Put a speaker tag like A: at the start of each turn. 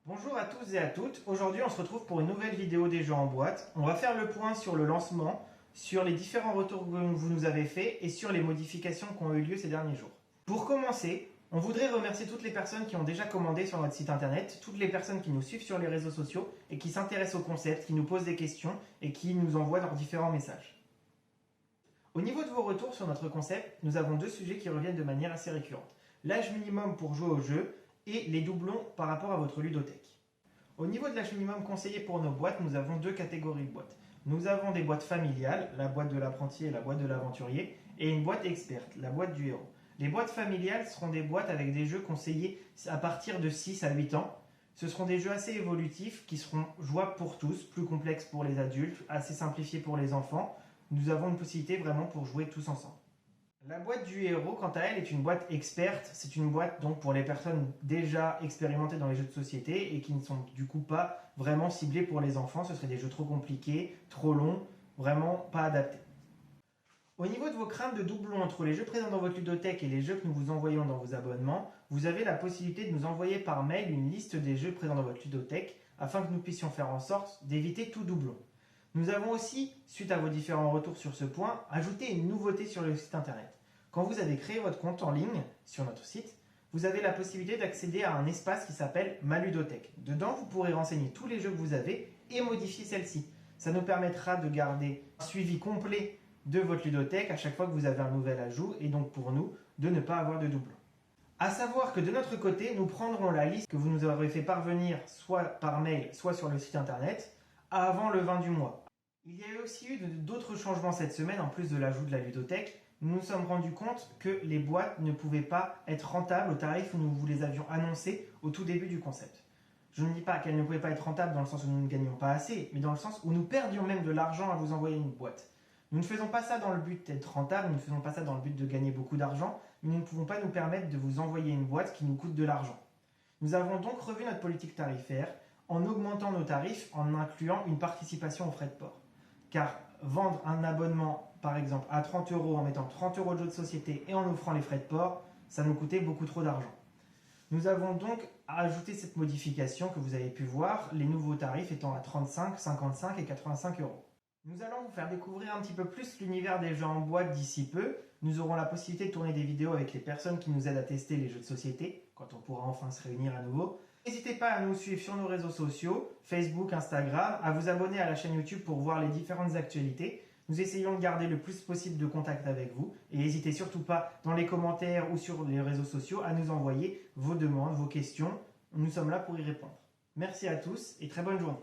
A: Bonjour à tous et à toutes, aujourd'hui on se retrouve pour une nouvelle vidéo des jeux en boîte. On va faire le point sur le lancement, sur les différents retours que vous nous avez faits et sur les modifications qui ont eu lieu ces derniers jours. Pour commencer, on voudrait remercier toutes les personnes qui ont déjà commandé sur notre site internet, toutes les personnes qui nous suivent sur les réseaux sociaux et qui s'intéressent au concept, qui nous posent des questions et qui nous envoient leurs différents messages. Au niveau de vos retours sur notre concept, nous avons deux sujets qui reviennent de manière assez récurrente. L'âge minimum pour jouer au jeu et les doublons par rapport à votre ludothèque. Au niveau de l'âge minimum conseillé pour nos boîtes, nous avons deux catégories de boîtes. Nous avons des boîtes familiales, la boîte de l'apprenti et la boîte de l'aventurier, et une boîte experte, la boîte du héros. Les boîtes familiales seront des boîtes avec des jeux conseillés à partir de 6 à 8 ans. Ce seront des jeux assez évolutifs qui seront jouables pour tous, plus complexes pour les adultes, assez simplifiés pour les enfants. Nous avons une possibilité vraiment pour jouer tous ensemble. La boîte du héros, quant à elle, est une boîte experte. C'est une boîte donc pour les personnes déjà expérimentées dans les jeux de société et qui ne sont du coup pas vraiment ciblées pour les enfants. Ce seraient des jeux trop compliqués, trop longs, vraiment pas adaptés. Au niveau de vos craintes de doublons entre les jeux présents dans votre ludothèque et les jeux que nous vous envoyons dans vos abonnements, vous avez la possibilité de nous envoyer par mail une liste des jeux présents dans votre ludothèque afin que nous puissions faire en sorte d'éviter tout doublon. Nous avons aussi, suite à vos différents retours sur ce point, ajouté une nouveauté sur le site internet. Quand vous avez créé votre compte en ligne sur notre site, vous avez la possibilité d'accéder à un espace qui s'appelle Ma Ludothèque. Dedans, vous pourrez renseigner tous les jeux que vous avez et modifier celle-ci. Ça nous permettra de garder un suivi complet de votre ludothèque à chaque fois que vous avez un nouvel ajout et donc pour nous, de ne pas avoir de doublons. A savoir que de notre côté, nous prendrons la liste que vous nous aurez fait parvenir soit par mail, soit sur le site internet, avant le 20 du mois. Il y a aussi eu d'autres changements cette semaine, en plus de l'ajout de la ludothèque. Nous nous sommes rendus compte que les boîtes ne pouvaient pas être rentables au tarif où nous vous les avions annoncés au tout début du concept. Je ne dis pas qu'elles ne pouvaient pas être rentables dans le sens où nous ne gagnions pas assez, mais dans le sens où nous perdions même de l'argent à vous envoyer une boîte. Nous ne faisons pas ça dans le but d'être rentable, nous ne faisons pas ça dans le but de gagner beaucoup d'argent, mais nous ne pouvons pas nous permettre de vous envoyer une boîte qui nous coûte de l'argent. Nous avons donc revu notre politique tarifaire en augmentant nos tarifs en incluant une participation aux frais de port. Car vendre un abonnement, par exemple, à 30 € en mettant 30 € de jeux de société et en offrant les frais de port, ça nous coûtait beaucoup trop d'argent. Nous avons donc ajouté cette modification que vous avez pu voir, les nouveaux tarifs étant à 35, 55 et 85 €. Nous allons vous faire découvrir un petit peu plus l'univers des jeux en boîte d'ici peu. Nous aurons la possibilité de tourner des vidéos avec les personnes qui nous aident à tester les jeux de société, quand on pourra enfin se réunir à nouveau. N'hésitez pas à nous suivre sur nos réseaux sociaux, Facebook, Instagram, à vous abonner à la chaîne YouTube pour voir les différentes actualités. Nous essayons de garder le plus possible de contact avec vous et n'hésitez surtout pas dans les commentaires ou sur les réseaux sociaux à nous envoyer vos demandes, vos questions. Nous sommes là pour y répondre. Merci à tous et très bonne journée.